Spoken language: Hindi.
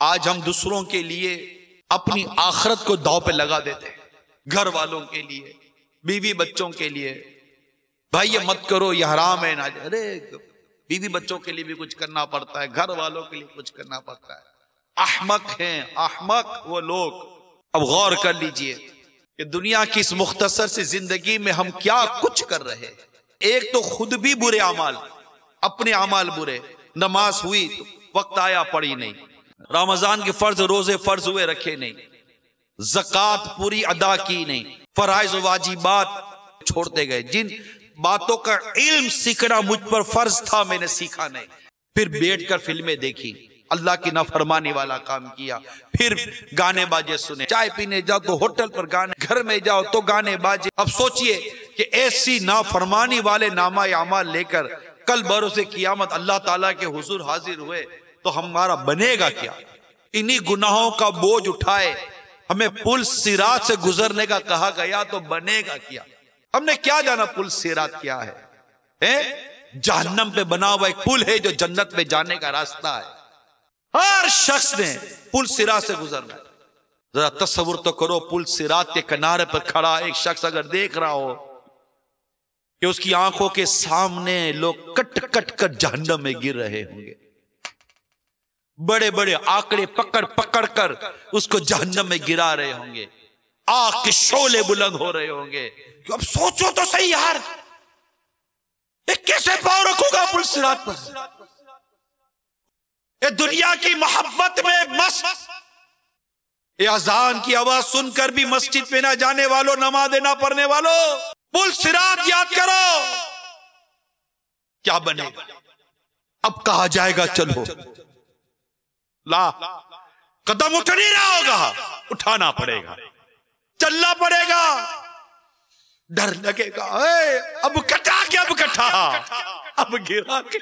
आज हम दूसरों के लिए अपनी आखिरत को दांव पे लगा देते हैं, घर वालों के लिए, बीवी बच्चों के लिए। भाई ये मत करो, ये हराम है ना। अरे बीवी बच्चों के लिए भी कुछ करना पड़ता है, घर वालों के लिए कुछ करना पड़ता है। अहमक हैं, अहमक वो लोग। अब गौर कर लीजिए कि दुनिया की इस मुख्तसर सी जिंदगी में हम क्या कुछ कर रहे हैं। एक तो खुद भी बुरे अमाल, अपने अमाल बुरे। नमाज हुई तो वक्त आया पढ़ी नहीं, रमजान के फर्ज रोजे फर्ज हुए रखे नहीं, ज़कात पूरी अदा की नहीं, फराइज वाजिबात छोड़ते गए। जिन बातों का इल्म सीखना मुझ पर फर्ज था मैंने सीखा नहीं। फिर बैठकर फिल्में देखी, अल्लाह की नाफरमानी वाला काम किया, फिर गाने बाजे सुने। चाय पीने जाओ तो होटल पर गाने, घर में जाओ तो गाने बाजे। अब सोचिए कि ऐसी नाफरमानी वाले नामा अमाल लेकर कल बरोज़े क़ियामत अल्लाह ताला के हुजूर हाजिर हुए तो हमारा बनेगा क्या। इन्हीं गुनाहों का बोझ उठाए हमें पुल सिरात से गुजरने का कहा गया तो बनेगा क्या। हमने क्या जाना पुल सिरात क्या है? जहन्नम पे बना हुआ एक पुल है जो जन्नत में जाने का रास्ता है। हर शख्स ने पुल सिरात से गुजरना है। जरा तस्वुर तो करो, पुल सिरात के किनारे पर खड़ा एक शख्स अगर देख रहा हो कि उसकी आंखों के सामने लोग कट कट कर जहन्नम में गिर रहे होंगे, बड़े बड़े आंकड़े पकड़ पकड़ कर उसको जहन्नम में गिरा रहे होंगे, आग के शोले बुलंद हो रहे होंगे। अब सोचो तो सही यार, ये कैसे पाँव रखूंगा पुल सिरात पर। ये दुनिया की मोहब्बत में मस्त, ये अजान की आवाज सुनकर भी मस्जिद में ना जाने वालों, नमाज ना पढ़ने वालों, पुल सिरात याद करो क्या बनेगा। अब कहा जाएगा चलो, ला कदम उठ नहीं रहा होगा, उठाना पड़ेगा, चलना पड़ेगा। डर लगेगा, अब कटा के अब कटा, अब गिरा के।